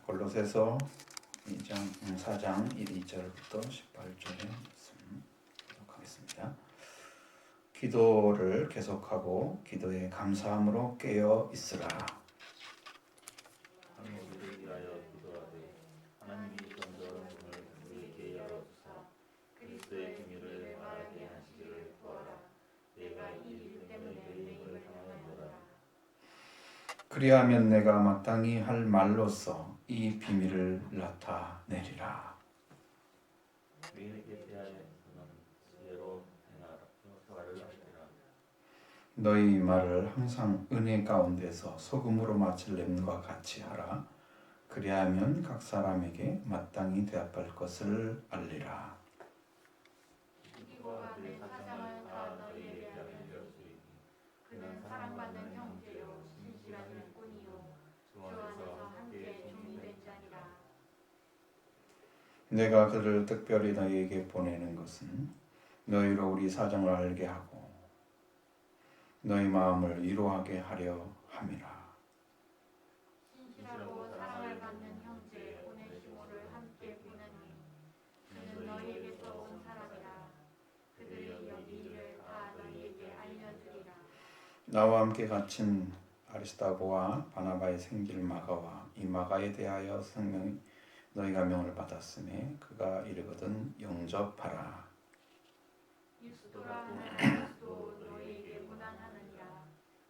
골로새서 4장 1~2절부터 18절의 말씀 하겠습니다. 기도를 계속하고 기도에 감사함으로 깨어 있으라. 우리를 위하여 기도하되 하나님이 정결한 문을 우리에게 열어주사 그리스도의 비밀을 말하게 하시기를 구하라. 내가 이 일 때문에 내 입을 당하였노라. 그리하면 내가 마땅히 할 말로서 이 비밀을 나타내리라. 의인에게 대하여서는 지혜로 행하라. 생활을 하리라. 너희 말을 항상 은혜 가운데서 소금으로 마칠 램과 같이 하라. 그리하면 각 사람에게 마땅히 대합할 것을 알리라. 이와 내 사정을 다 너희에게 알려주리니 그는 사랑받는 형제요 신실한 일꾼이요 주 안에서 함께 종이 된 자니라. 내가 그를 특별히 너희에게 보내는 것은 너희로 우리 사정을 알게 하고 너희 마음을 위로하게 하려 함이라. 신실하고 사랑을 받는 형제 오네시모를 함께 보내니 그는 너희에게서 온 사람이라. 그들이 여기 일을 다 너희에게 알려주리라. 나와 함께 갇힌 아리스타고와 바나바의 생질 마가와 이 마가에 대하여 성령이 너희가 명을 받았으니 그가 이르거든 영접하라. 유스도라 하는 것도 너희에게 무난하느니라.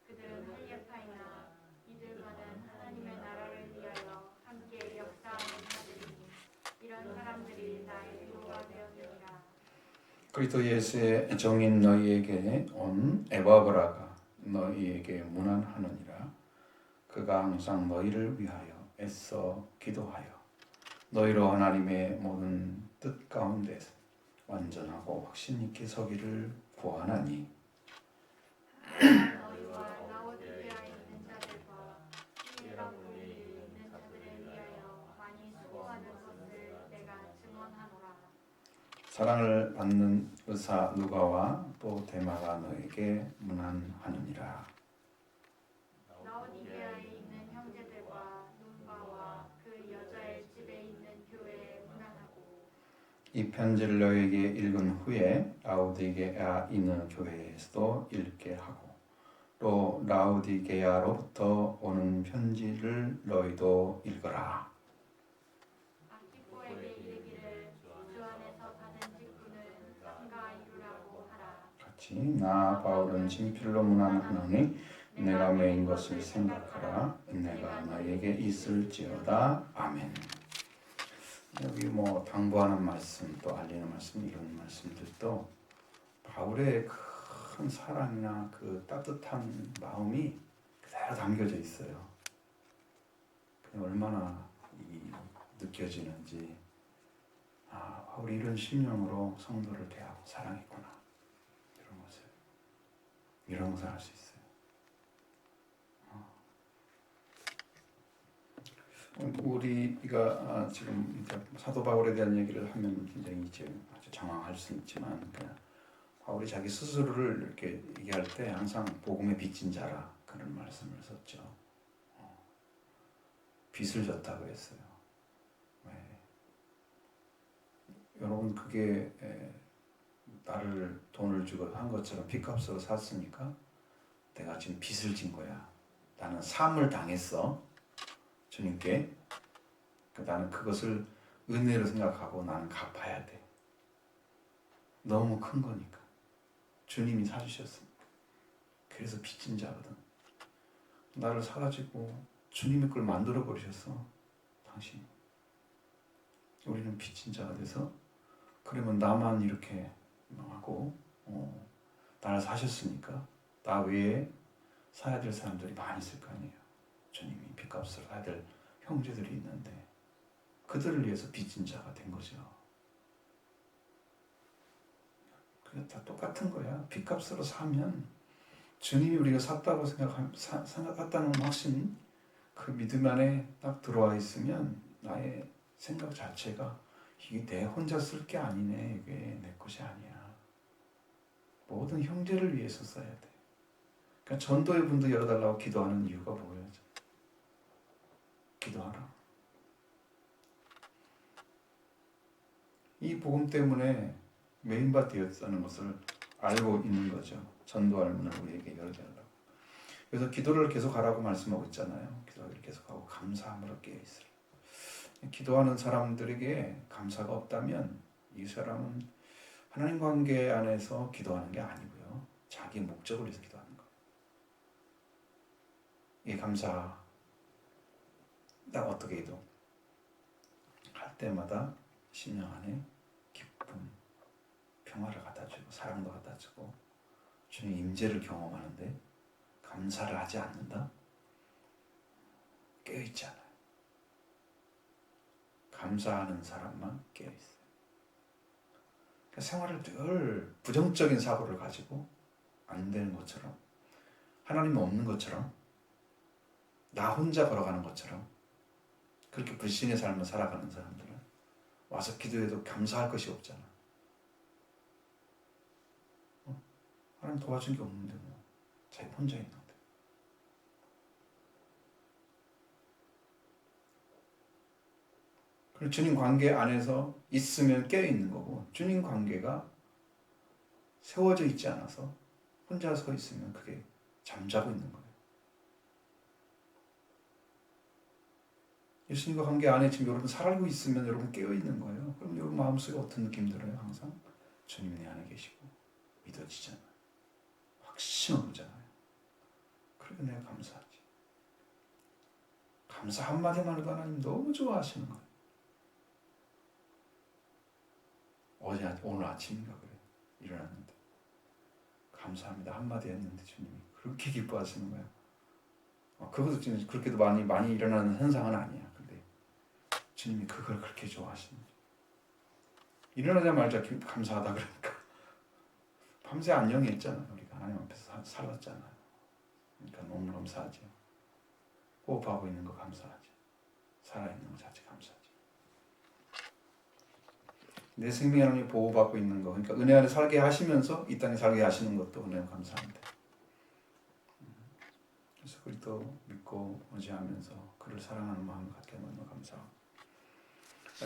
그들은 할례파이나 이들과는 하나님의 나라를 위하여 함께 역사하는 자들이니 이런 사람들이 나의 위로가 되었느니라. 그리스도 예수의 종인 너희에게 온 에바브라가 너희에게 문안하느니라. 그가 항상 너희를 위하여 애써 기도하여 너희로 하나님의 모든 뜻 가운데서 완전하고 확신 있게 서기를 구하나니 너희와 라오디게아에 있는 자들과 히에라폴리에 있는 자들을 위하여 많이 수고하는 것을 내가 증언하노라. 사랑을 받는 의사 누가와 또 데마가 너에게 문안하느니라. 라오디게아에 있는 형제들과 눈바와 그 여자의 집에 있는 교회에 문안하고 이 편지를 너에게 읽은 후에 라우디게아 있는 교회에서도 읽게 하고 또 라우디게아로부터 오는 편지를 너희도 읽어라. 아키포에게 이르기를 주 안에서 받은 직분을 삼가 이루라고 하라. 같이 나 바울은 친필로 문안하노니 내가 메인 것을 생각하라. 내가 너에게 있을지어다. 아멘. 여기 뭐 당부하는 말씀 또 알리는 말씀 이런 말씀들도 바울의 큰 사랑이나 그 따뜻한 마음이 그대로 담겨져 있어요. 얼마나 느껴지는지 바울이 이런 심령으로 성도를 대하고 사랑했구나 이런 것을 알 수 있어요. 우리가 지금 사도 바울에 대한 얘기를 하면 굉장히 이제 아주 장황할 수 있지만 바울이 자기 스스로를 이렇게 얘기할 때 항상 복음의 빚진 자라 그런 말씀을 썼죠. 빚을 졌다고 했어요. 왜? 여러분 그게 나를 돈을 주고 한 것처럼 빚값으로 샀으니까 내가 지금 빚을 진 거야. 나는 사함을 당했어. 주님께. 나는 그것을 은혜로 생각하고 나는 갚아야 돼. 너무 큰 거니까. 주님이 사주셨으니까. 그래서 빚진 자거든. 나를 사가지고 주님의 걸 만들어 버리셨어. 당신이. 우리는 빚진 자가 돼서 그러면 나만 이렇게 하고 나를 사셨으니까 나 외에 사야 될 사람들이 많이 있을 거 아니에요. 주님이 빚값을 사야 될 형제들이 있는데 그들을 위해서 빚진 자가 된 거죠. 그게 다 똑같은 거야. 빚값으로 사면 주님이 우리가 샀다고 생각했다는 확신, 그 믿음 안에 딱 들어와 있으면 나의 생각 자체가 이게 내 혼자 쓸 게 아니네. 이게 내 것이 아니야. 모든 형제를 위해서 써야 돼. 그러니까 전도의 문도 열어달라고 기도하는 이유가 뭐예요? 기도하라. 이 복음 때문에 메인바 되었다는 것을 알고 있는 거죠. 전도할 문을 우리에게 열어달라고. 그래서 기도를 계속하라고 말씀하고 있잖아요. 기도를 계속하고 감사함으로 깨어있으라. 기도하는 사람들에게 감사가 없다면 이 사람은 하나님 관계 안에서 기도하는 게 아니고요. 자기 목적을 위해서 기도하는 거예요. 이 감사, 나 어떻게 해도 할 때마다 심령 안에 기쁨, 평화를 갖다 주고 사랑도 갖다 주고 주님 임재를 경험하는데 감사를 하지 않는다? 깨어있지 않아요. 감사하는 사람만 깨어있어요. 그러니까 생활을 늘 부정적인 사고를 가지고 안 되는 것처럼, 하나님이 없는 것처럼, 나 혼자 걸어가는 것처럼 그렇게 불신의 삶을 살아가는 사람들은 와서 기도해도 감사할 것이 없잖아. 하나님 도와준 게 없는데 뭐 자기 혼자 있는데. 그리고 주님 관계 안에서 있으면 깨어있는 거고, 주님 관계가 세워져 있지 않아서 혼자 서 있으면 그게 잠자고 있는 거예요. 예수님과 관계 안에 지금 여러분 살고 있으면 여러분 깨어있는 거예요. 그럼 여러분 마음속에 어떤 느낌 들어요? 항상 주님 내 안에 계시고 믿어지잖아요. 확신을 오잖아요. 그러니까 내가 감사하지. 감사 한마디만 해도 하나님 너무 좋아하시는 거예요. 오늘 아침인가 그래. 일어났는데 감사합니다 한마디 했는데 주님이 그렇게 기뻐하시는 거예요. 그것도 지금 그렇게도 많이 일어나는 현상은 아니야. 근데 주님이 그걸 그렇게 좋아하시는 거예요. 일어나자마자 감사하다 그러니까 밤새 안녕히 했잖아요. 우리가 하나님 앞에서 살았잖아요. 그러니까 너무 감사하죠. 호흡하고 있는 거 감사하죠. 살아있는 거 자체 감사하죠. 내 생명이 하나님 보호받고 있는 거, 그러니까 은혜 안에 살게 하시면서 이 땅에 살게 하시는 것도 은혜 감사합니다. 그래서 그리스도 믿고 의지하면서 그를 사랑하는 마음을 갖게 너무 감사하고,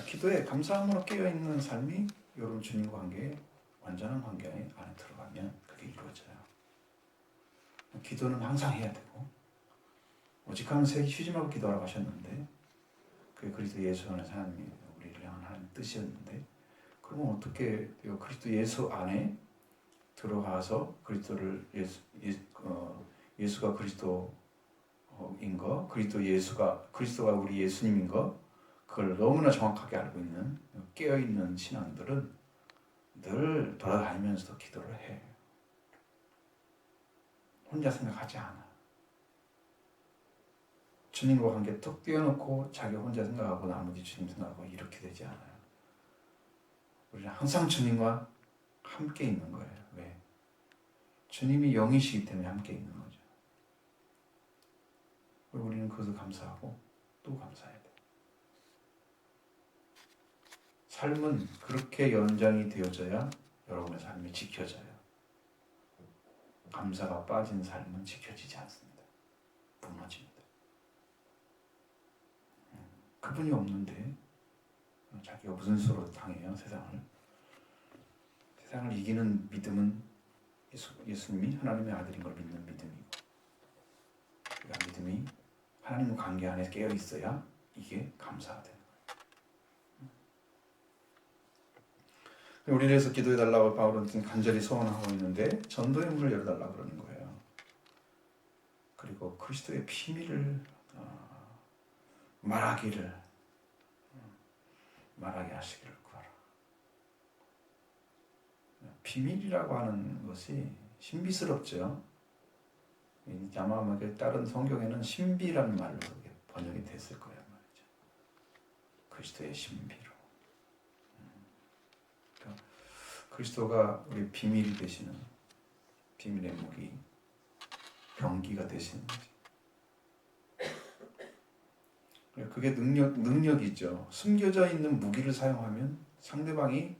기도에 감사함으로 깨어있는 삶이 여러분 주님과 관계에 완전한 관계 안에 들어가면 그게 이루어져요. 기도는 항상 해야 되고, 오직 하면 쉬지 말고 기도하라고 하셨는데 그게 그리스도 예수 안에서 하나님이 우리를 향한 하나님의 뜻이었는데, 그러면 어떻게 그리스도 예수 안에 들어가서 그리스도를 예수가 그리스도인 거, 그리스도가 우리 예수님인 거, 그걸 너무나 정확하게 알고 있는 깨어 있는 신앙들은 늘 돌아다니면서도 기도를 해. 혼자 생각하지 않아. 주님과 관계 툭 띄워놓고 자기 혼자 생각하고 나머지 주님 생각하고 이렇게 되지 않아요. 우리는 항상 주님과 함께 있는 거예요. 왜? 주님이 영이시기 때문에 함께 있는 거죠. 우리는 그것을 감사하고 또 감사해야 돼요. 삶은 그렇게 연장이 되어져야 여러분의 삶이 지켜져요. 감사가 빠진 삶은 지켜지지 않습니다. 무너집니다. 그분이 없는데 자기가 무슨 수로 당해요? 세상을 이기는 믿음은 예수님이 하나님의 아들인 걸 믿는 믿음이고, 그 믿음이 하나님과 관계 안에 깨어 있어야 이게 감사가 되는 거예요. 우리를 위해서 기도해 달라고 바울은 지금 간절히 소원하고 있는데 전도의 문을 열어달라고 그러는 거예요. 그리고 그리스도의 비밀을 말하게 하시기를 구하라. 비밀이라고 하는 것이 신비스럽죠. 아마 다른 성경에는 신비라는 말로 번역이 됐을 거예요 말이죠. 그리스도의 신비로. 그러니까 그리스도가 우리 비밀이 되시는, 비밀의 무기, 병기가 되시는 거지. 그게 능력이죠. 숨겨져 있는 무기를 사용하면 상대방이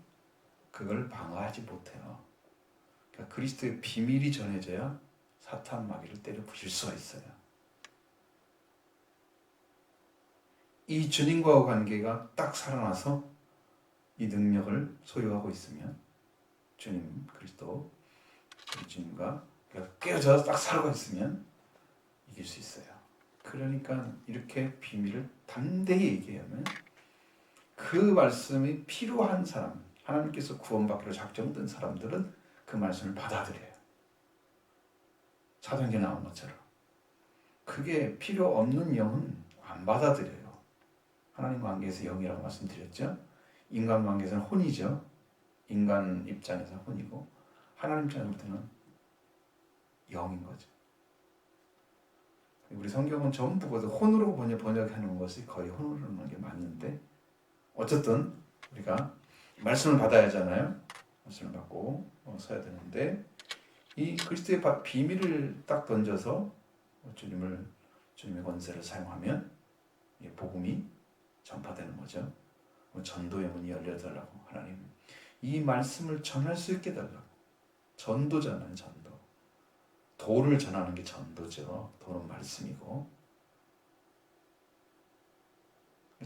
그걸 방어하지 못해요. 그러니까 그리스도의 비밀이 전해져야 사탄 마귀를 때려 부실 수가 있어요. 이 주님과의 관계가 딱 살아나서 이 능력을 소유하고 있으면 주님 그리스도 우리 주님과 깨어져서 딱 살고 있으면 이길 수 있어요. 그러니까 이렇게 비밀을 담대히 얘기하면 그 말씀이 필요한 사람, 하나님께서 구원받기로 작정된 사람들은 그 말씀을 받아들여요. 사도행전에 나온 것처럼. 그게 필요 없는 영은 안 받아들여요. 하나님 관계에서 영이라고 말씀드렸죠. 인간 관계에서는 혼이죠. 인간 입장에서 혼이고 하나님 입장에서는 영인 거죠. 우리 성경은 전부 혼으로 번역하는 것이 거의 혼으로 하는 게 맞는데 어쨌든 우리가 말씀을 받아야 하잖아요. 말씀을 받고 써야 되는데 이 그리스도의 비밀을 딱 던져서 주님의 권세를 사용하면 복음이 전파되는 거죠. 전도의 문이 열려달라고 하나님 이 말씀을 전할 수 있게 달라고. 전도잖아요. 전도. 도를 전하는 게 전도죠. 도는 말씀이고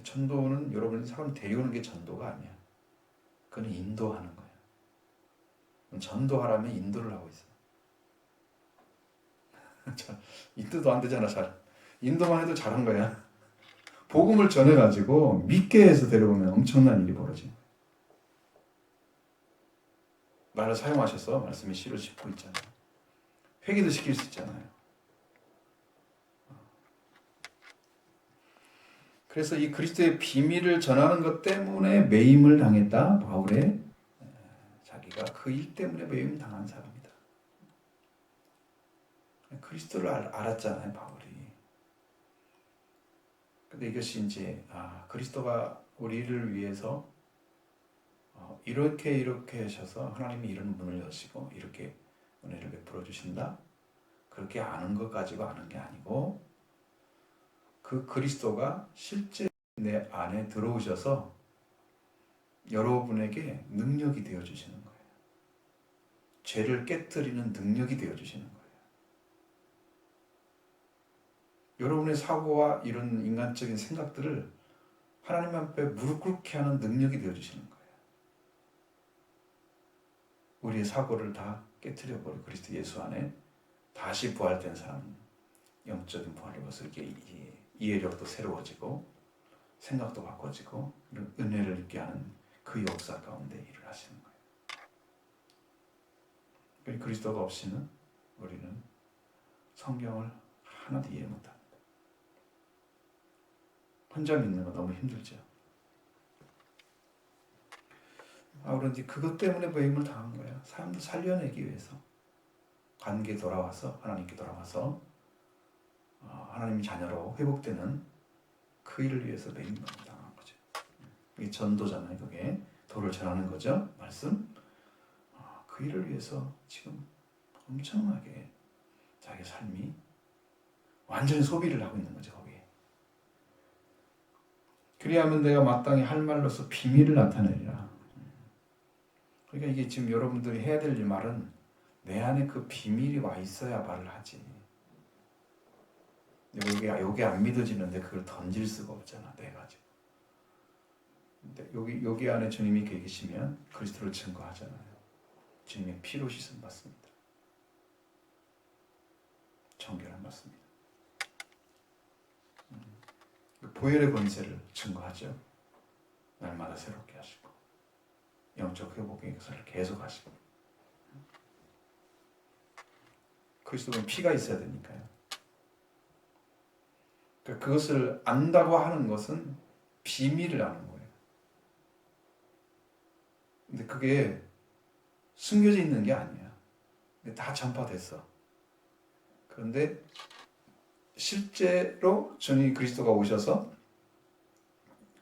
전도는 여러분이 사람 데려오는 게 전도가 아니야. 그건 인도하는 거야. 전도하라면 인도를 하고 있어. 인도도 안 되잖아. 잘. 인도만 해도 잘한 거야. 복음을 전해가지고 믿게 해서 데려오면 엄청난 일이 벌어져. 나를 사용하셔서 말씀이 씨를 씹고 있잖아요. 회개도 시킬 수 있잖아요. 그래서 이 그리스도의 비밀을 전하는 것 때문에 매임을 당했다. 바울의 자기가 그 일 때문에 매임 당한 사람이다. 그리스도를 알았잖아요, 바울이. 근데 이것이 이제 그리스도가 우리를 위해서 이렇게 하셔서 하나님이 이런 문을 여시고 이렇게 은혜를 베풀어 주신다. 그렇게 아는 것 가지고 아는 게 아니고 그 그리스도가 실제 내 안에 들어오셔서 여러분에게 능력이 되어 주시는 거예요. 죄를 깨뜨리는 능력이 되어 주시는 거예요. 여러분의 사고와 이런 인간적인 생각들을 하나님 앞에 무릎 꿇게 하는 능력이 되어 주시는 거예요. 우리의 사고를 다 깨뜨려 버려 그리스도 예수 안에 다시 부활된 사람, 영적인 부활을 벗을 게 이해력도 새로워지고 생각도 바꿔지고 은혜를 입게 하는 그 역사 가운데 일을 하시는 거예요. 그리스도가 없이는 우리는 성경을 하나도 이해 못합니다. 혼자 믿는 거 너무 힘들죠. 그런데 그것 때문에 매임을 당한 거예요. 사람들 살려내기 위해서 관계 돌아와서 하나님께 돌아와서 하나님 자녀로 회복되는 그 일을 위해서 매임을 당한 거죠. 이게 전도잖아요. 그게 도를 전하는 거죠. 말씀. 그 일을 위해서 지금 엄청나게 자기 삶이 완전히 소비를 하고 있는 거죠. 거기에. 그리하면 내가 마땅히 할 말로서 비밀을 나타내리라. 그러니까 이게 지금 여러분들이 해야 될 말은 내 안에 그 비밀이 와 있어야 말을 하지. 여기 안 믿어지는데 그걸 던질 수가 없잖아. 내가 지금. 근데 여기 안에 주님이 계시면 그리스도를 증거하잖아요. 주님의 피로 씻음 받습니다. 정결함 받습니다. 보혈의 권세를 증거하죠. 날마다 새롭게 하시고 영적 회복의 역사를 계속 하시고 그리스도는 피가 있어야 되니까요. 그러니까 그것을 안다고 하는 것은 비밀을 아는 거예요. 근데 그게 숨겨져 있는 게 아니야. 근데 다 전파됐어. 그런데 실제로 주님 그리스도가 오셔서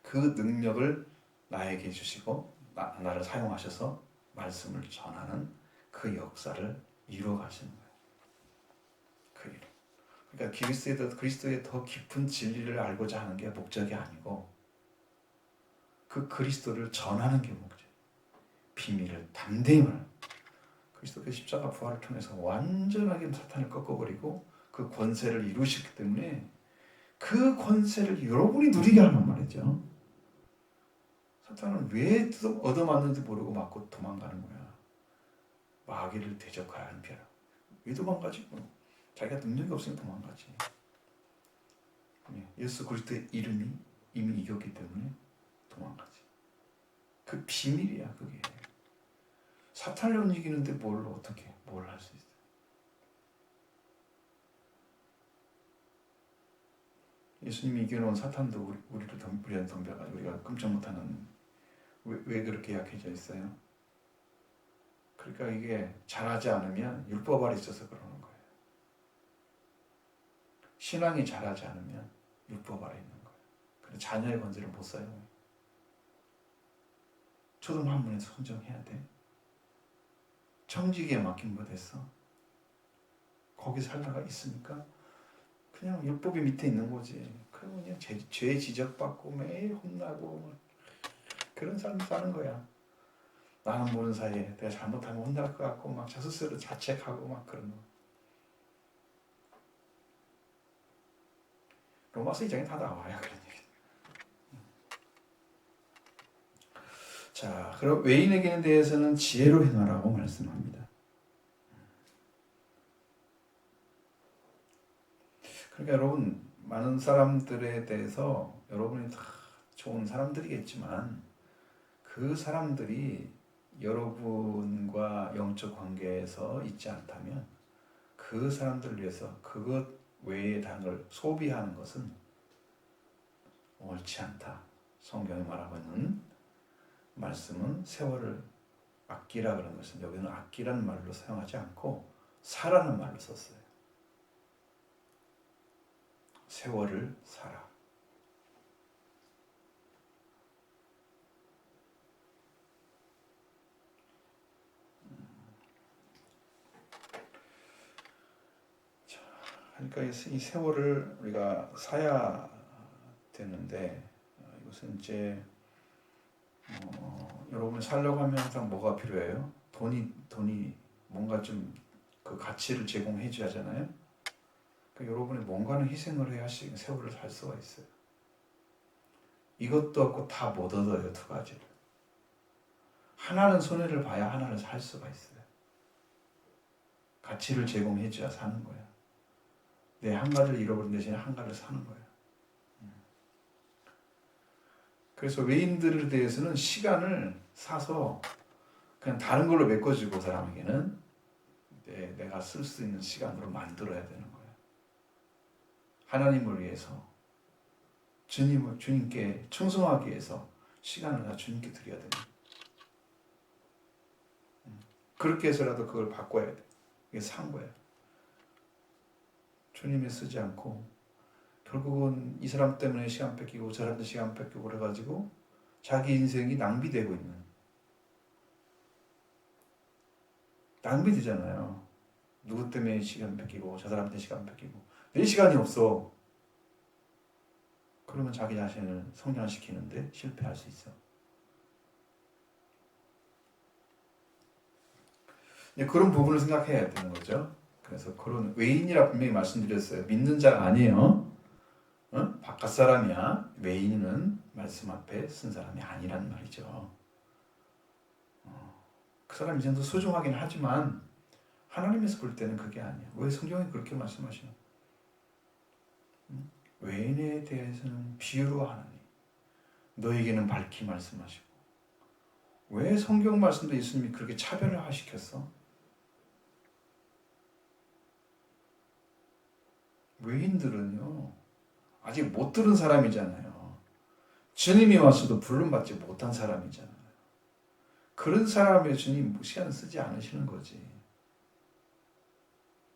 그 능력을 나에게 주시고 나를 사용하셔서 말씀을 전하는 그 역사를 이루어 가시는 거예요. 그 일. 그러니까 그리스도의 더 깊은 진리를 알고자 하는 게 목적이 아니고 그 그리스도를 전하는 게 목적. 비밀을 담대히 말하는. 그리스도의 십자가 부활을 통해서 완전하게 사탄을 꺾어버리고 그 권세를 이루셨기 때문에 그 권세를 여러분이 누리게 하는 말이죠. 사탄은 왜 얻어맞는지 모르고 맞고 도망가는 거야. 마귀를 대적하는 벼라. 왜 도망가지? 자기가 능력이 없으면 도망가지. 예수 그리스도의 이름이 이미 이겼기 때문에 도망가지. 그 비밀이야 그게. 사탄을 움직이는데 뭘 할 수 있어? 예수님이 이겨놓은 사탄도 우리한테 덤벼가지고 우리가 끔찍 못하는 왜 그렇게 약해져 있어요? 그러니까 이게 잘하지 않으면 율법 아래 있어서 그러는 거예요. 신앙이 잘하지 않으면 율법 아래 있는 거예요. 그래서 자녀의 건지를 못 사용해요. 초등학문에서 선정해야 돼. 청지기에 맡긴 거 됐어. 거기 살다가 있으니까 그냥 율법이 밑에 있는 거지. 그러면 그냥 죄 지적받고 매일 혼나고 그런 삶 사는 거야. 나는 모르는 사이에 내가 잘못하면 혼날 것 같고 막 스스로 자책하고 막 그런 거. 로마서 2장에 다 나와요 그런 얘기. 자, 그럼 외인에게 대해서는 지혜로 행하라고 말씀합니다. 그러니까 여러분 많은 사람들에 대해서 여러분이 다 좋은 사람들이겠지만 그 사람들이 여러분과 영적 관계에서 있지 않다면 그 사람들을 위해서 그것 외에 다른 걸 소비하는 것은 옳지 않다. 성경이 말하고 있는 말씀은 세월을 아끼라 그런 것은 여기는 아끼라는 말로 사용하지 않고 사라는 말로 썼어요. 세월을 살아. 그러니까 이 세월을 우리가 사야 되는데 이것은 이제 여러분이 살려고 하면 항상 뭐가 필요해요? 돈이 뭔가 좀 그 가치를 제공해 줘야 하잖아요. 그러니까 여러분이 뭔가는 희생을 해야 세월을 살 수가 있어요. 이것도 없고 다 못 얻어요. 두 가지를. 하나는 손해를 봐야 하나를 살 수가 있어요. 가치를 제공해 줘야 사는 거야. 내 한 가지를 잃어버린 대신에 한 가지를 사는 거야. 그래서 외인들에 대해서는 시간을 사서 그냥 다른 걸로 메꿔주고 사람에게는 내가 쓸 수 있는 시간으로 만들어야 되는 거예요. 하나님을 위해서 주님께 충성하기 위해서 시간을 다 주님께 드려야 돼요. 그렇게 해서라도 그걸 바꿔야 돼. 이게 산 거야. 주님이 쓰지 않고 결국은 이 사람 때문에 시간 뺏기고 저 사람도 시간 뺏기고 그래가지고 자기 인생이 낭비되고 있는. 낭비되잖아요. 누구 때문에 시간 뺏기고 저 사람한테 시간 뺏기고 내 시간이 없어. 그러면 자기 자신을 성장시키는데 실패할 수 있어. 그런 부분을 생각해야 되는 거죠. 그래서 그런 외인이라 분명히 말씀드렸어요. 믿는 자가 아니에요. 바깥 사람이야. 외인은 말씀 앞에 쓴 사람이 아니란 말이죠. 그 사람 이제도 소중하긴 하지만 하나님에서 볼 때는 그게 아니야. 왜 성경이 그렇게 말씀하시나? 외인에 대해서는 비유로 하나니 너에게는 밝히 말씀하시고. 왜 성경 말씀도 예수님이 그렇게 차별을 시켰어? 외인들은요 아직 못 들은 사람이잖아요. 주님이 와서도 부름받지 못한 사람이잖아요. 그런 사람의 주님 시간 쓰지 않으시는 거지.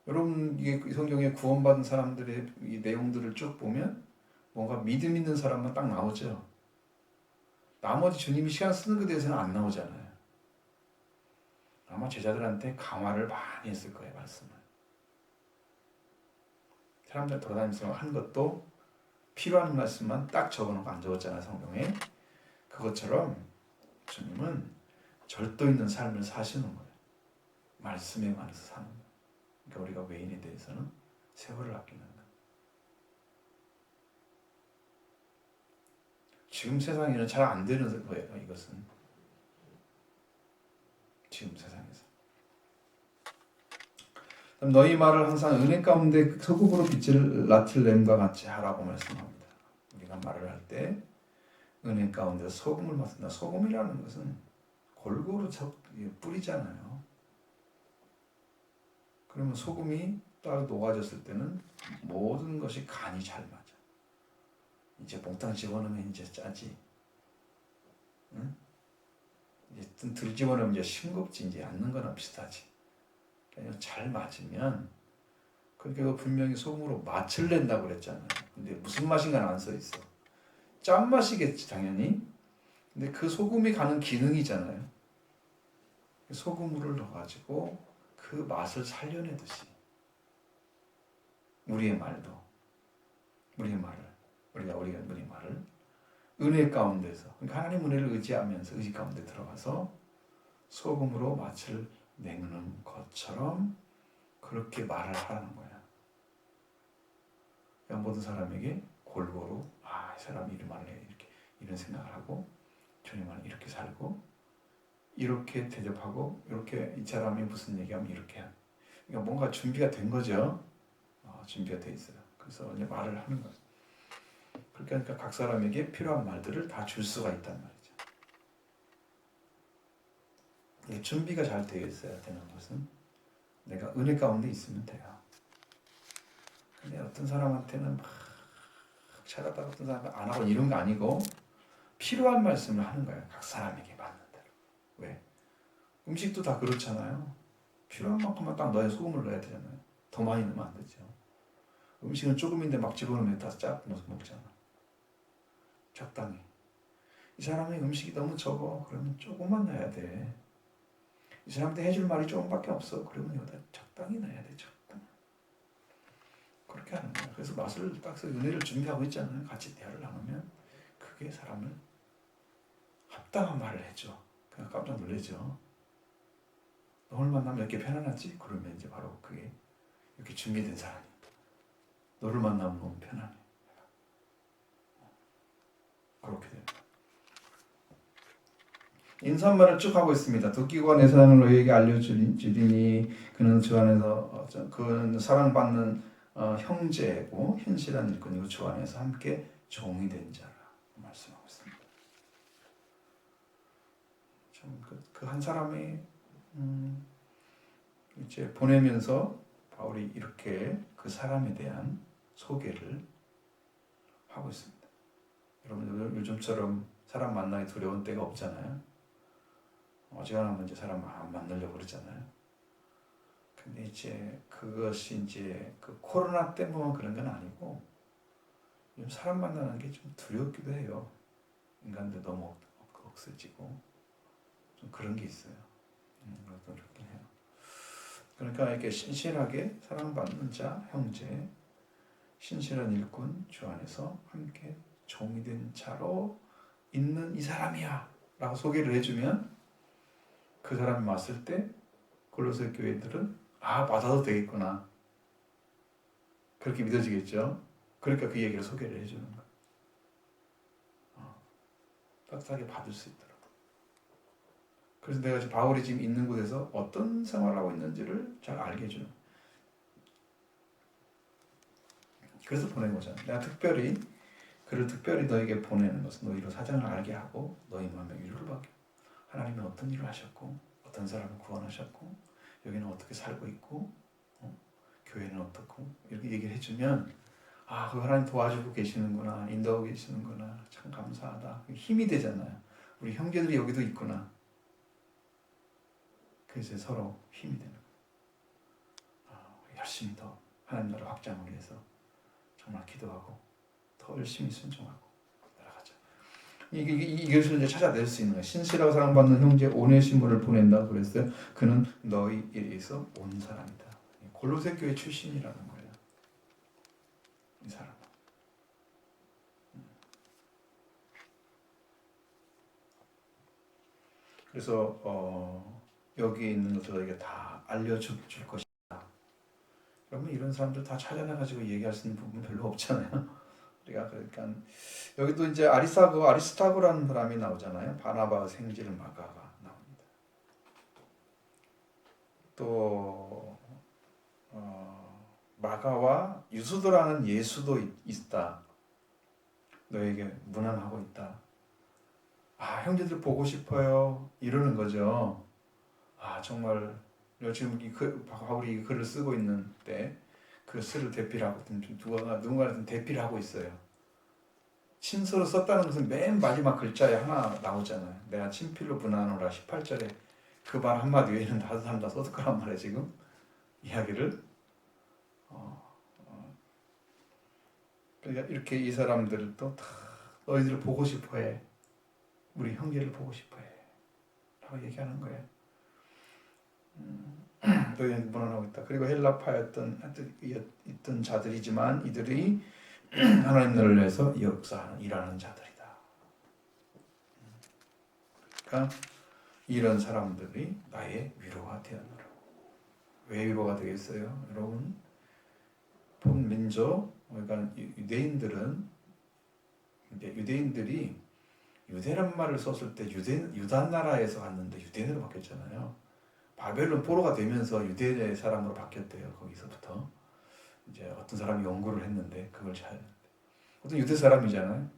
여러분 이게 성경에 구원받은 사람들의 이 내용들을 쭉 보면 뭔가 믿음 있는 사람만 딱 나오죠. 나머지 주님이 시간 쓰는 것에 대해서는 안 나오잖아요. 아마 제자들한테 강화를 많이 했을 거예요. 말씀을. 사람들 돌아다니면서 한 것도 필요한 말씀만 딱 적어놓고 안 적었잖아요. 성경에. 그것처럼 주님은 절도 있는 삶을 사시는 거예요. 말씀에 관해서 사는 거예요. 그러니까 우리가 외인에 대해서는 세월을 아끼는 거예요. 지금 세상에는 잘 안 되는 거예요. 이것은 지금 세상에서. 너희 말을 항상 은혜 가운데 소금으로 빛을 나틸 램과 같이 하라고 말씀합니다. 우리가 말을 할 때 은혜 가운데 소금을 맡는다. 소금이라는 것은 골고루 뿌리잖아요. 그러면 소금이 딱 녹아졌을 때는 모든 것이 간이 잘 맞아. 이제 몽땅 집어넣으면 이제 짜지. 응? 이제 들 집어넣으면 이제 싱겁지. 이제 앉는 거랑 비슷하지. 그러니까 잘 맞으면 그러니까 분명히 소금으로 맛을 낸다고 그랬잖아요. 근데 무슨 맛인가는 안 써 있어. 짠맛이겠지 당연히. 근데 그 소금이 가는 기능이잖아요. 소금물을 넣어가지고 그 맛을 살려내듯이 우리의 말도 우리의 말을 은혜 가운데서 그러니까 하나님 은혜를 의지하면서 의지 가운데 들어가서 소금으로 맛을 내는 것처럼 그렇게 말을 하라는 거야. 그러니까 모든 사람에게 골고루 이 사람이 이런 말을 해 이렇게 이런 생각을 하고 주님은 이렇게 살고 이렇게 대접하고 이렇게 이 사람이 무슨 얘기하면 이렇게 그러니까 뭔가 준비가 된 거죠. 준비가 돼 있어요. 그래서 이제 말을 하는 거예요. 그러니까 각 사람에게 필요한 말들을 다 줄 수가 있단 말이죠. 이게 준비가 잘 되어 있어야 되는 것은 내가 은혜 가운데 있으면 돼요. 근데 어떤 사람한테는 막 찾아다가 어떤 사람은 안 하고 이런 거 아니고 필요한 말씀을 하는 거예요. 각 사람에게 맞는 대로. 왜? 음식도 다 그렇잖아요. 필요한 만큼만 딱 넣어야 소금을 넣어야 되잖아요. 더 많이 넣으면 안 되죠. 음식은 조금인데 막 집어넣으면 다 짜 먹잖아. 적당히. 이 사람의 음식이 너무 적어. 그러면 조금만 넣어야 돼. 이 사람한테 해줄 말이 조금밖에 없어. 그러면 여기다 적당히 넣어야 돼. 적당히. 그렇게 하는 거야. 그래서 맛을 딱 은혜를 준비하고 있잖아요. 같이 대화를 나누면 그게 사람을 합당한 말을 해줘. 그냥 깜짝 놀라죠. 너를 만나면 이렇게 편안하지? 그러면 이제 바로 그게 이렇게 준비된 사람이. 너를 만나면 너무 편안해. 그렇게 됩니다. 인사말을 쭉 하고 있습니다. 듣기고 내 사랑을 너희에게 알려주리니 그는 주 안에서 그는 사랑받는 형제고 현실한 일꾼이고 주 안에서 함께 종이 된 자라 말씀하고 있습니다. 참 그 한 사람이 이제 보내면서 바울이 이렇게 그 사람에 대한 소개를 하고 있습니다. 여러분 요즘처럼 사람 만나기 두려운 때가 없잖아요. 어지간하면 이제 사람 안 만나려고 그러잖아요. 근데 이제 그것이 이제 그 코로나 때문에 그런 건 아니고 요즘 사람 만나는 게 좀 두렵기도 해요. 인간들 너무 억세지고 좀 그런 게 있어요. 그렇긴 해요. 그러니까 이렇게 신실하게 사랑받는 자, 형제, 신실한 일꾼 주 안에서 함께 종이 된 자로 있는 이 사람이야 라고 소개를 해주면 그 사람이 왔을 때 골로새 교회들은 받아도 되겠구나 그렇게 믿어지겠죠. 그러니까 그 얘기를 소개를 해주는 거예요. 따뜻하게 받을 수 있도록. 그래서 내가 지금 바울이 지금 있는 곳에서 어떤 생활을 하고 있는지를 잘 알게 해주는 거예요. 그래서 보낸 거잖아요. 내가 그를 특별히 너에게 보내는 것은 너희로 사정을 알게 하고 너희 마음에 위로를 받게. 하나님은 어떤 일을 하셨고 어떤 사람을 구원하셨고 여기는 어떻게 살고 있고 교회는 어떻고 이렇게 얘기를 해주면 그 하나님 도와주고 계시는구나 인도하고 계시는구나 참 감사하다 힘이 되잖아요. 우리 형제들이 여기도 있구나. 그래서 서로 힘이 되는 거예요. 열심히 더 하나님 나라 확장을 위해서 정말 기도하고 더 열심히 순종하고 나아가자. 이것을 이제 찾아낼 수 있는 거예요. 신실하고 사랑받는 형제 오네시모를 보낸다 그랬어요. 그는 너희에게서 온 사람이다. 골로새 교회 출신이라는 거예요. 이 사람은. 그래서 여기 있는 것을 너에게 다 알려줄 것이다. 그러면 이런 사람들 다 찾아내가지고 얘기할 수 있는 부분 별로 없잖아요. 그러니까 여기도 이제 아리스타고라는 사람이 나오잖아요. 바나바의 생질 마가가 나옵니다. 또 마가와 유수도라는 예수도 있다. 너에게 문안하고 있다. 아, 형제들 보고 싶어요. 이러는 거죠. 아, 정말 지금 바울이 글을 쓰고 있는 때 그诗를 대필하고 누군가는 대필을 하고 있어요. 친서로 썼다는 것은 맨 마지막 글자에 하나 나오잖아요. 내가 친필로 문안하노라 18절에 그 말 한마디 외에는 다른 사람 다 썼을 거란 말이에요. 지금 이야기를 그러니까 이렇게 이 사람들도 다 너희들을 보고 싶어해. 우리 형제를 보고 싶어해 라고 얘기하는 거예요. 너희는 문안하고 있다. 그리고 있던 자들이지만 이들이 하나님 나라를 위해서 역사하는 일하는 자들이다. 그러니까 이런 사람들이 나의 위로가 되었노라. 왜 위로가 되겠어요? 여러분, 본 민족, 그러니까 유대인들이 유대란 말을 썼을 때 유다 나라에서 갔는데 유대인으로 바뀌었잖아요. 바벨론 포로가 되면서 유대 사람으로 바뀌었대요. 거기서부터 이제 어떤 사람이 연구를 했는데 그걸 어떤 유대 사람이잖아요.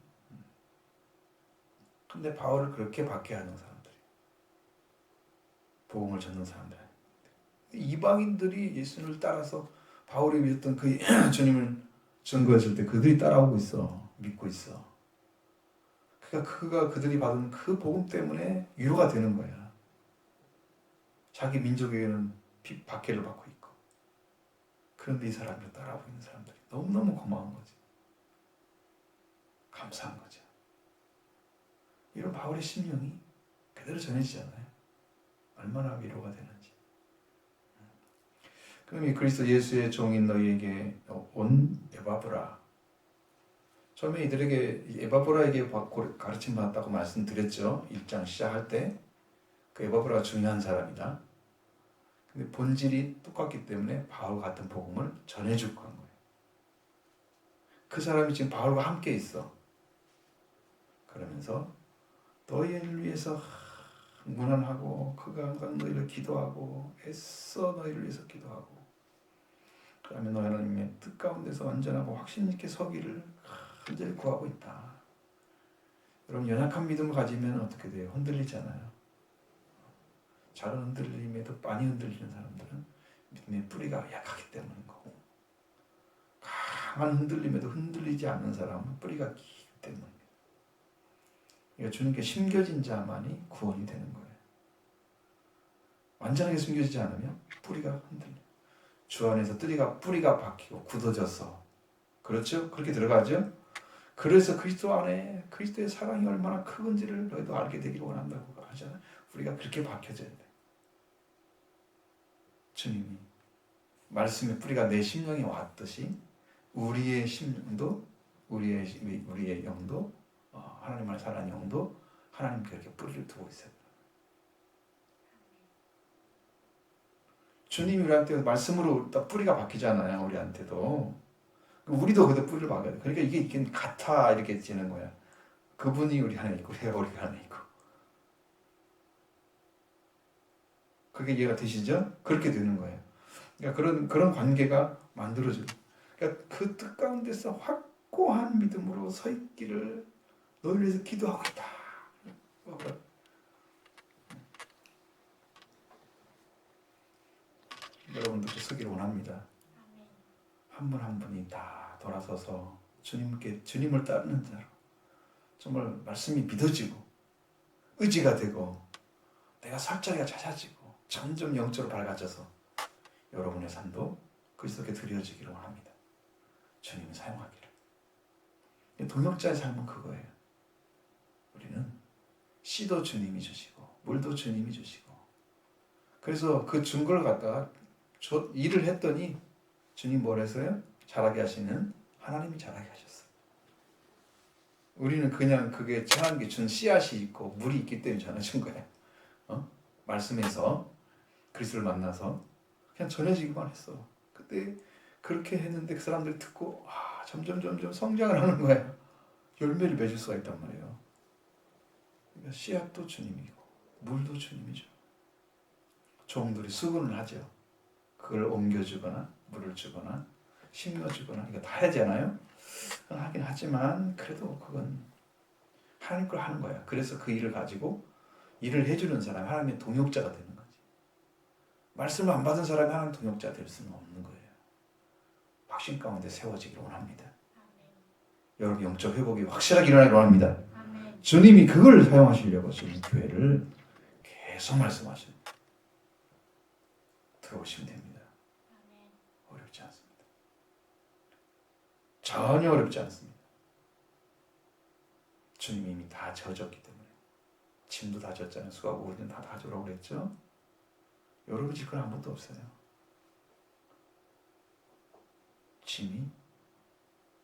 근데 바울을 그렇게 받게 하는 사람들이 복음을 전는 사람들. 이방인들이 예수를 따라서 바울이 믿었던 그 주님을 증거했을 때 그들이 따라오고 있어. 믿고 있어. 그러니까 그들이 받은 그 복음 때문에 위로가 되는 거야. 자기 민족에게는 박해를 받고 있고. 그런데 이 사람들 따라오고 있는 사람들이 너무너무 고마운 거지. 감사한 거죠. 이런 바울의 심령이 그대로 전해지잖아요. 얼마나 위로가 되는지. 그럼 이 그리스도 예수의 종인 너희에게 온 에바브라. 처음에 이들에게 에바브라에게 가르침 받았다고 말씀드렸죠. 1장 시작할 때. 그 에바브라가 중요한 사람이다. 근데 본질이 똑같기 때문에 바울 같은 복음을 전해줄 거예요. 그 사람이 지금 바울과 함께 있어. 그러면서 너희를 위해서 문안하고 그가 항상 너희를 기도하고 애써 너희를 위해서 기도하고 그러면 너희 하나님의 뜻 가운데서 완전하고 확신 있게 서기를 간절히 구하고 있다. 여러분 연약한 믿음을 가지면 어떻게 돼요? 흔들리잖아요. 작은 흔들림에도 많이 흔들리는 사람들은 믿음의 뿌리가 약하기 때문인 거고 강한 흔들림에도 흔들리지 않는 사람은 뿌리가 깊기 때문입니다. 그러니까 주님께 심겨진 자만이 구원이 되는 거예요. 완전하게 숨겨지지 않으면 뿌리가 흔들려. 주 안에서 뿌리가 박히고 굳어져서 그렇죠? 그렇게 들어가죠? 그래서 그리스도 안에 그리스도의 사랑이 얼마나 크건지를 너희도 알게 되기를 원한다고 하잖아요. 우리가 그렇게 박혀져야 돼. 주님이 말씀의 뿌리가 내 심령에 왔듯이 우리의 심령도 우리의 영도 하나님을 사랑하는 영도 하나님께 이렇게 뿌리를 두고 있어요. 주님이 우리한테 말씀으로 딱 뿌리가 박히잖아요. 우리한테도 우리도 그때 뿌리를 박아야 돼. 그러니까 이게 같아 이렇게 지는 거야. 그분이 우리 안에 있고 우리가 안에 있고. 그게 이해가 되시죠? 그렇게 되는 거예요. 그러니까 그런 관계가 만들어져요. 그러니까 그 뜻 가운데서 확고한 믿음으로 서 있기를 너희를 위해서 기도하고 있다. 여러분들도 서기를 원합니다. 한 분 한 분이 다 돌아서서 주님을 따르는 자로 정말 말씀이 믿어지고 의지가 되고 내가 살 자리가 찾아지고 점점 영적으로 밝아져서 여러분의 삶도 그리스도께 드려지기를 원합니다. 주님이 사용하기를. 동역자의 삶은 그거예요. 우리는 씨도 주님이 주시고 물도 주님이 주시고 그래서 그 준 걸 갖다가 일을 했더니 주님 뭘 했어요? 자라게 하시는 하나님이 자라게 하셨어요. 우리는 그냥 그게 하나님께 준 씨앗이 있고 물이 있기 때문에 전해준 거예요. 말씀에서 그리스도를 만나서 그냥 전해지기만 했어. 그때 그렇게 했는데 그 사람들이 듣고 점점 성장을 하는 거예요. 열매를 맺을 수가 있단 말이에요. 그러니까 씨앗도 주님이고 물도 주님이죠. 종들이 수고는 하죠. 그걸 옮겨주거나 물을 주거나 심어주거나 이거 다 하잖아요. 그건 하긴 하지만 그래도 그건 하나님 걸 하는 거야. 그래서 그 일을 가지고 일을 해주는 사람이 하나님의 동역자가 되는 거지. 말씀을 안 받은 사람이 하나님 동역자 될 수는 없는 거예요. 확신 가운데 세워지기를 원합니다. 여러분 영적 회복이 확실하게 일어나기를 원합니다. 아멘. 주님이 그걸 사용하시려고 지금 교회를 계속 말씀하십니다. 들어오시면 됩니다. 아멘. 어렵지 않습니다. 전혀 어렵지 않습니다. 주님이 이미 다 져졌기 때문에 짐도 다 졌잖아요. 수고하고 우리는 다 져라고 그랬죠. 여러분 질 건 아무것도 없어요. 짐이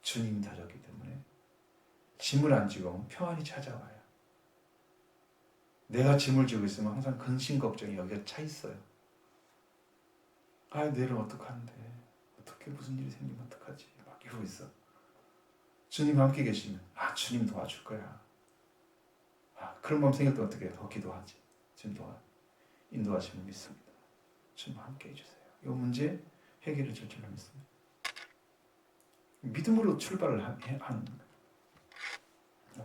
주님이 다 졌기 때문에 짐을 안 지고 평안이 찾아와요. 내가 짐을 지고 있으면 항상 근심 걱정이 여기가 차 있어요. 아, 내일은 어떡하는데, 어떻게 무슨 일이 생기면 어떡하지 막 이러고 있어. 주님 함께 계시면 주님 도와줄 거야. 그런 마음 생길 때 어떻게 더 기도하지. 주님 인도하시면 믿습니다. 주님 함께 해주세요. 이 문제 해결을 줄 줄로 믿습니다. 믿음으로 출발을 하는 거예요.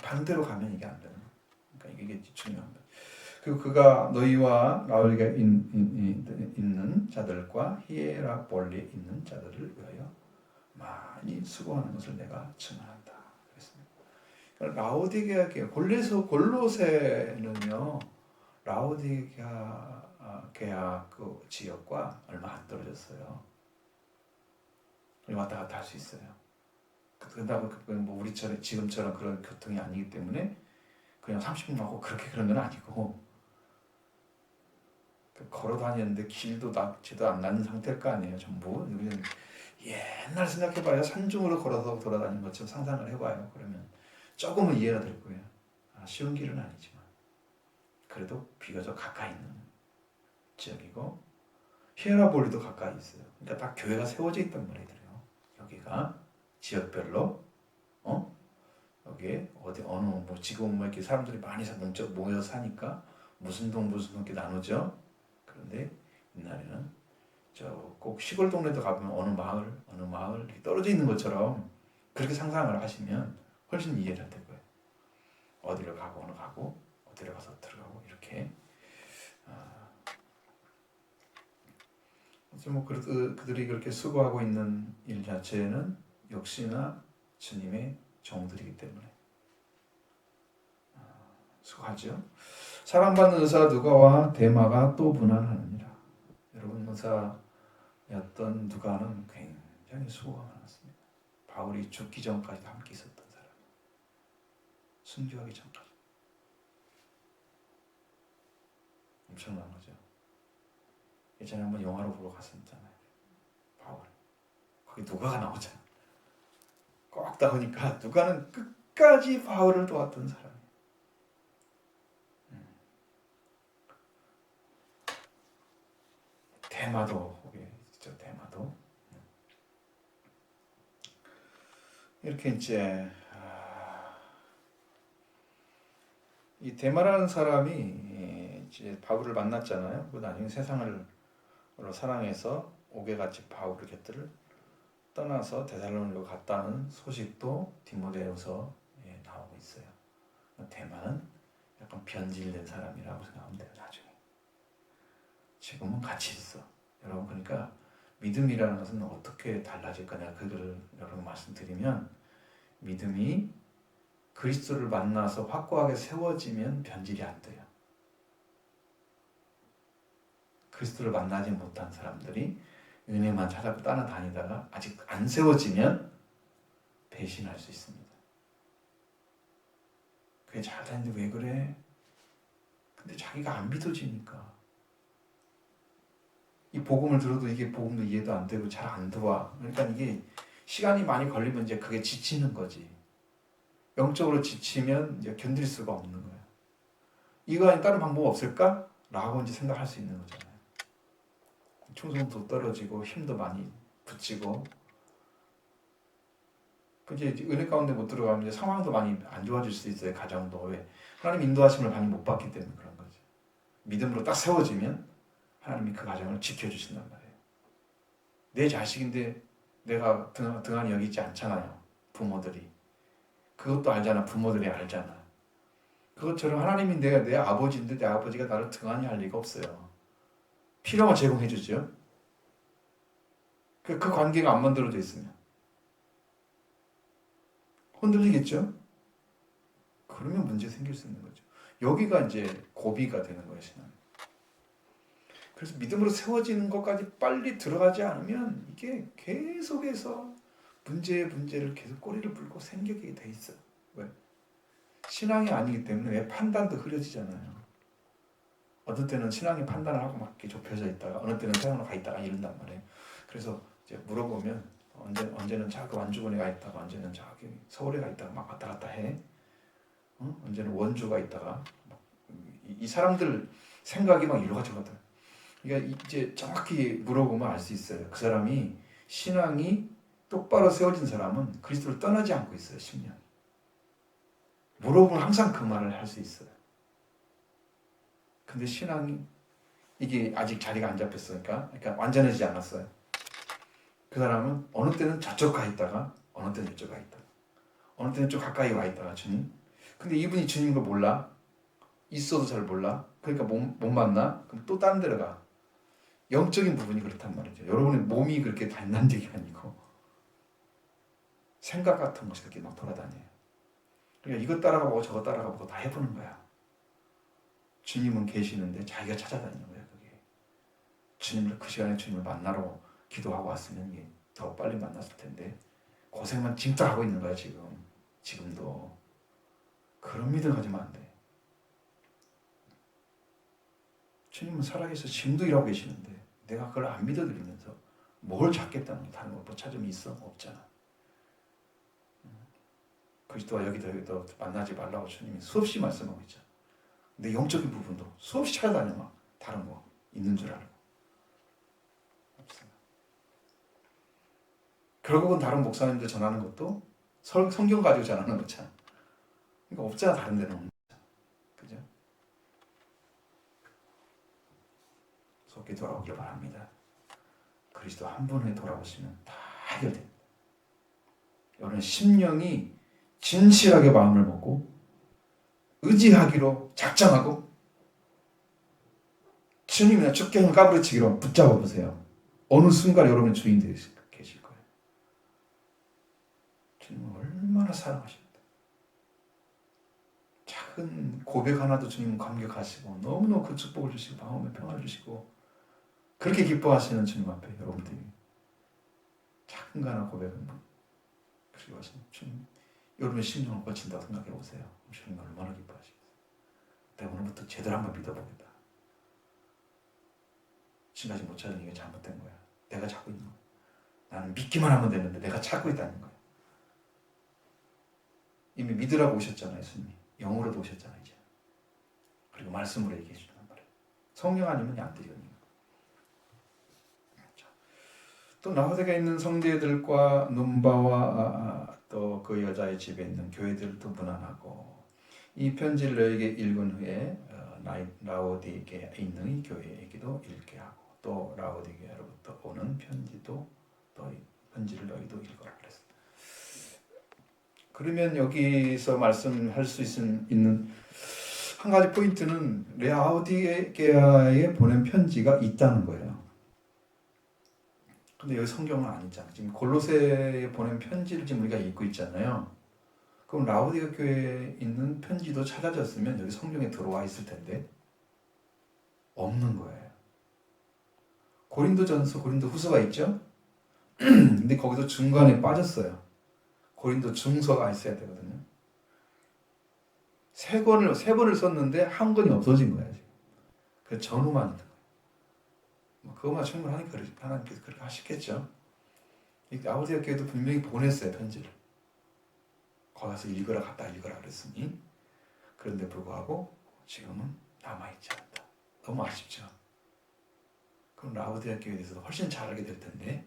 반대로 가면 이게 안 되는 거예요. 그러니까 이게 중요한 거예요. 그리고 그가 너희와 라우디게아에 있는 자들과 히에라볼리에 있는 자들을 위하여 많이 수고하는 것을 내가 증언한다. 그랬습니다. 그러니까 라우디게아 골로새는요, 라우디게아 그 지역과 얼마 안 떨어졌어요. 왔다 갔다 할 수 있어요. 그다음에 뭐 우리처럼 지금처럼 그런 교통이 아니기 때문에 그냥 30분 하고 그렇게 그런 건 아니고 걸어 다녔는데 길도 제도 안 나는 상태일 거 아니에요. 전부 그냥 옛날 생각해봐요. 산중으로 걸어서 돌아다니는 것처럼 상상을 해봐요. 그러면 조금은 이해가 될 거예요. 쉬운 길은 아니지만 그래도 비교적 가까이 있는 지역이고 히에라볼리도 가까이 있어요. 그러니까 딱 교회가 세워져 있단 말이에요. 여기가 지역별로 여기에 어느 뭐 지금 뭐 이렇게 사람들이 많이 모여서 사니까 무슨 동 이렇게 나누죠. 그런데 옛날에는 꼭 시골 동네도 가보면 어느 마을 이렇게 떨어져 있는 것처럼 그렇게 상상을 하시면 훨씬 이해가 될 거예요. 어디를 가고 어느 가고 어디를 가서 들어가고 이렇게. 뭐 그들이 그렇게 수고하고 있는 일 자체는 역시나 주님의 종들이기 때문에 수고하죠. 사랑받는 의사 누가와 데마가 또 분한하느니라. 여러분 의사였던 누가는 굉장히 수고가 많았습니다. 바울이 죽기 전까지 함께 있었던 사람, 순교하기 전까지 엄청난 거죠. 예전에 한번 영화로 보러 갔었잖아요. 바울. 거기 누가가 나오잖아. 꼭 나오니까 누가는 끝까지 바울을 도왔던 사람이에요. 데마도 거기 있죠. 데마도. 이렇게 이 데마라는 사람이 이제 바울을 만났잖아요. 그 나중에 세상을 사랑해서 옥에같이 바울의 곁들을 떠나서 데살로니가로 갔다는 소식도 디모데후서에 나오고 있어요. 데마는 약간 변질된 사람이라고 생각하면 돼요. 나중에. 지금은 같이 있어. 여러분 그러니까 믿음이라는 것은 어떻게 달라질 거냐 그걸 여러분 말씀드리면 믿음이 그리스도를 만나서 확고하게 세워지면 변질이 안 돼요. 그리스도를 만나지 못한 사람들이 은혜만 찾아서 따라다니다가 아직 안 세워지면 배신할 수 있습니다. 그게 잘 되는데 왜 그래? 근데 자기가 안 믿어지니까 이 복음을 들어도 이게 복음도 이해도 안 되고 잘 안 들어와. 그러니까 이게 시간이 많이 걸리면 이제 그게 지치는 거지. 영적으로 지치면 이제 견딜 수가 없는 거예요. 이거 아닌 다른 방법 없을까? 라고 이제 생각할 수 있는 거잖아요. 충성도 떨어지고 힘도 많이 붙이고 이제 은혜 가운데 못 들어가면 이제 상황도 많이 안 좋아질 수 있어요. 가정도. 왜? 하나님 인도하심을 많이 못 받기 때문에 그런 거죠. 믿음으로 딱 세워지면 하나님이 그 가정을 지켜주신단 말이에요. 내 자식인데 내가 등한히 여기지 않잖아요. 부모들이. 그것도 알잖아. 부모들이 알잖아. 그것처럼 하나님이 내 아버지인데 내 아버지가 나를 등한히 할 리가 없어요. 필요만 제공해 주죠. 그 관계가 안 만들어져 있으면 흔들리겠죠? 그러면 문제 생길 수 있는 거죠. 여기가 이제 고비가 되는 거예요, 신앙. 그래서 믿음으로 세워지는 것까지 빨리 들어가지 않으면 이게 계속해서 문제를 계속 꼬리를 물고 생기게 돼 있어요. 왜? 신앙이 아니기 때문에 왜 판단도 흐려지잖아요. 어떤 때는 신앙이 판단을 하고 막 이렇게 좁혀져 있다가 어느 때는 태양으로 가 있다가 이런단 말이에요. 그래서 이제 물어보면 언제는 저기 완주군에 가 있다가 언제는 저기 서울에 가 있다가 막 왔다 갔다 해. 언제는 원주가 있다가 이 사람들 생각이 막 이러 가지거든. 그러니까 이제 정확히 물어보면 알 수 있어요. 그 사람이 신앙이 똑바로 세워진 사람은 그리스도를 떠나지 않고 있어요. 10년. 물어보면 항상 그 말을 할 수 있어요. 근데 신앙이 이게 아직 자리가 안 잡혔으니까 그러니까 완전해지지 않았어요. 그 사람은 어느 때는 저쪽 가 있다가 어느 때는 이쪽 가 있다가 어느 때는 좀 가까이 와 있다가 주님. 근데 이분이 주님 걸 몰라. 있어도 잘 몰라. 그러니까 못 만나. 그럼 또 다른 데로 가. 영적인 부분이 그렇단 말이죠. 여러분의 몸이 그렇게 단단한 게 아니고 생각 같은 것이 그렇게 막 돌아다녀요. 그러니까 이것 따라가보고 저것 따라가보고 다 해보는 거야. 주님은 계시는데 자기가 찾아다니는 거야. 그게. 주님을 그 시간에 주님을 만나러 기도하고 왔으면 더 빨리 만났을 텐데 고생만 진짜 하고 있는 거야 지금도. 그런 믿음 가지면 안 돼. 주님은 살아계셔 지금도 일하고 계시는데 내가 그걸 안 믿어드리면서 뭘 찾겠다는 거 다른 거 뭐 찾음이 있어? 없잖아. 그리스도와 여기도 만나지 말라고 주님이 수없이 말씀하고 있잖아. 근데 영적인 부분도 수없이 찾아다녀 막 다른 거 있는 줄 알고 없어요. 결국은 다른 목사님들 전하는 것도 성경 가지고 전하는 거잖아. 그러니까 없잖아. 다른 데는 없는 거잖아. 그죠? 속히 돌아오길 바랍니다. 그리스도 한 분에 돌아오시면 다 해결됩니다. 여러분 심령이 진실하게 마음을 먹고 의지하기로 작정하고 주님이나 주권을 까부러치기로 붙잡아 보세요. 어느 순간 여러분의 주인 계실 거예요. 주님은 얼마나 사랑하십니다. 작은 고백 하나도 주님은 감격하시고 너무너무 그 축복을 주시고 마음의 평화를 주시고 그렇게 기뻐하시는 주님 앞에 여러분들이 작은 거 하나 고백은 그리고 하시는 주님 여러분의 심령을 거친다고 생각해 보세요. 주님 얼마나 기뻐하시겠어요. 내가 오늘부터 제대로 한번 믿어보겠다. 지금까지 못 찾은 이게 잘못된 거야. 내가 찾고 있는 거야. 나는 믿기만 하면 되는데 내가 찾고 있다는 거야. 이미 믿으라고 오셨잖아요. 예수님이. 영으로도 오셨잖아요. 이제. 그리고 말씀으로 얘기해 주단 말이에요. 성령 아니면 안 되거든요. 또 라오디게아에 있는 성도들과 눈바와 또 그 여자의 집에 있는 교회들도 무난하고 이 편지를 너에게 읽은 후에 라오디게아에 있는 이 교회에게도 읽게 하고 또 라오디게아로부터 오는 편지를 너희도 읽어라 그랬어요. 그러면 여기서 말씀할 수 있는 한 가지 포인트는 라오디게아에 보낸 편지가 있다는 거예요. 근데 여기 성경은 아니잖아요. 지금 골로새에 보낸 편지를 지금 우리가 읽고 있잖아요. 그럼 라오디게아 교회에 있는 편지도 찾아졌으면 여기 성경에 들어와 있을 텐데 없는 거예요. 고린도전서, 고린도후서가 있죠. 근데 거기도 중간에 빠졌어요. 고린도 중서가 있어야 되거든요. 세 번을 썼는데 한 권이 없어진 거예요. 지금. 그 전후만 있는 거예요. 그것만 충분하니까 하나님께서 그렇게 하시겠죠. 라오디게아 교회도 분명히 보냈어요. 편지를. 거기 가서 읽어라 갖다 읽어라 그랬으니 그런데 불구하고 지금은 남아있지 않다. 너무 아쉽죠. 그럼 라오디게아 교회에 대해서도 훨씬 잘 알게 될 텐데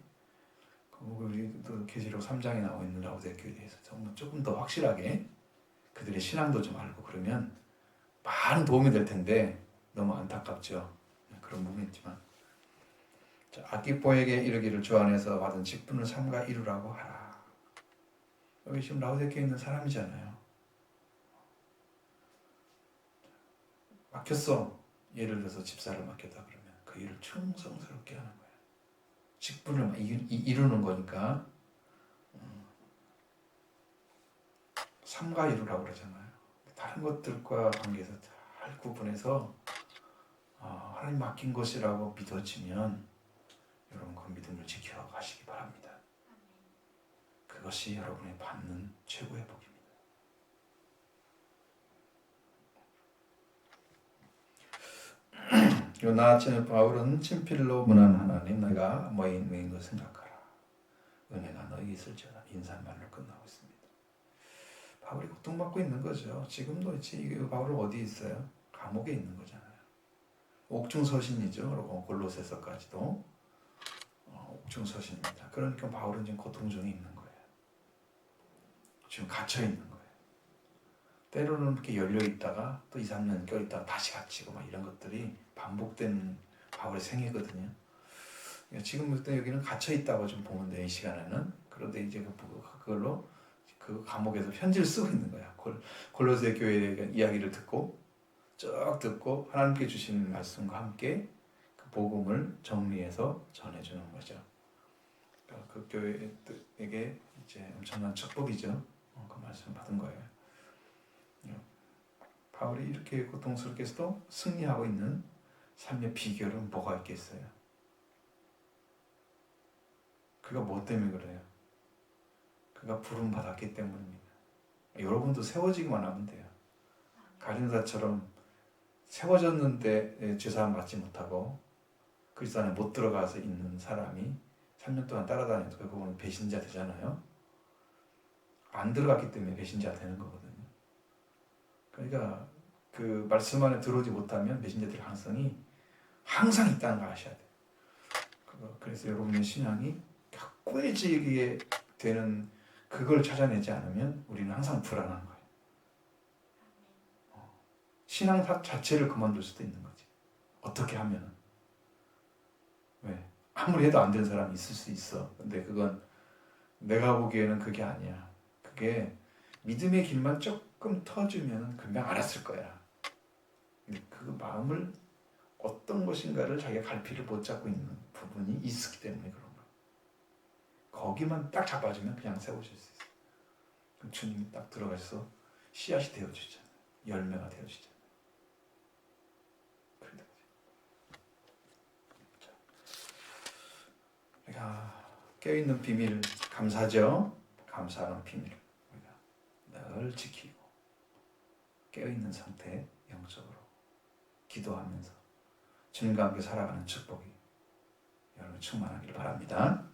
우리 또 계시록 3장에 나와 있는 라오디게아에 대해서 정말 조금 더 확실하게 그들의 신앙도 좀 알고 그러면 많은 도움이 될 텐데 너무 안타깝죠. 그런 부분이 있지만 자, 아키포에게 이르기를 주 안에서 받은 직분을 삼가 이루라고 하라. 여기 지금 라오디게아에 있는 사람이잖아요. 맡겼어. 예를 들어서 집사를 맡겼다 그러면 그 일을 충성스럽게 하는 거예요. 직분을 이루는 거니까 삼가 이루라고 그러잖아요. 다른 것들과 관계에서 잘 구분해서 하나님 맡긴 것이라고 믿어지면 여러분 그 믿음을 지켜가시기 바랍니다. 그것이 여러분이 받는 최고의 복입니다. 나아치는 바울은 친필로 문안 하나님 내가 모인 것 생각하라. 은혜가 너에게 있을지어다. 인사말로 끝나고 있습니다. 바울이 고통받고 있는 거죠. 지금도 바울은 어디 있어요? 감옥에 있는 거잖아요. 옥중서신이죠. 그리고 골로새서까지도 옥중서신입니다. 그러니까 바울은 지금 고통 중에 있는 거예요. 지금 갇혀 있는 거예요. 때로는 이렇게 열려 있다가 또 2, 3년 껴 있다가 다시 갇히고 막 이런 것들이 반복되는 바울의 생애거든요. 지금부터 여기는 갇혀 있다고 좀 보면 돼, 이 시간에는. 그런데 이제 그걸로 그 감옥에서 편지를 쓰고 있는 거야. 골로새 교회에 대한 이야기를 듣고 쭉 듣고 하나님께 주시는 말씀과 함께 그 복음을 정리해서 전해주는 거죠. 그 교회에게 이제 엄청난 축복이죠. 그 말씀을 받은 거예요. 바울이 이렇게 고통스럽게도 승리하고 있는 삶의 비결은 뭐가 있겠어요? 그가 뭐 때문에 그래요? 그가 부름 받았기 때문입니다. 여러분도 세워지기만 하면 돼요. 가룟사처럼 세워졌는데 죄사함 받지 못하고 그리스도 안에 못 들어가서 있는 사람이 3년 동안 따라다녀도 결국은 배신자 되잖아요. 안 들어갔기 때문에 배신자 되는 거거든요. 그러니까 그 말씀 안에 들어오지 못하면 배신자 될 가능성이 항상 있다는 걸 아셔야 돼요. 그래서 여러분의 신앙이 가꾸어지게 되는 그걸 찾아내지 않으면 우리는 항상 불안한 거예요. 신앙 자체를 그만둘 수도 있는 거지. 어떻게 하면은. 왜? 아무리 해도 안 되는 사람이 있을 수 있어. 근데 그건 내가 보기에는 그게 아니야. 그게 믿음의 길만 조금 터주면 금방 알았을 거야. 근데 그 마음을 어떤 것인가를 자기가 갈피를 못 잡고 있는 부분이 있었기 때문에 그런 거야. 거기만 딱 잡아주면 그냥 세우실 수 있어. 그럼 주님이 딱 들어가셔서 씨앗이 되어주잖아요. 열매가 되어주잖아요. 우리가 깨어있는 비밀 감사죠. 감사하는 비밀 우리가 늘 지키고 깨어있는 상태 영적으로 기도하면서 주님과 함께 살아가는 축복이 여러분 충만하기를 바랍니다.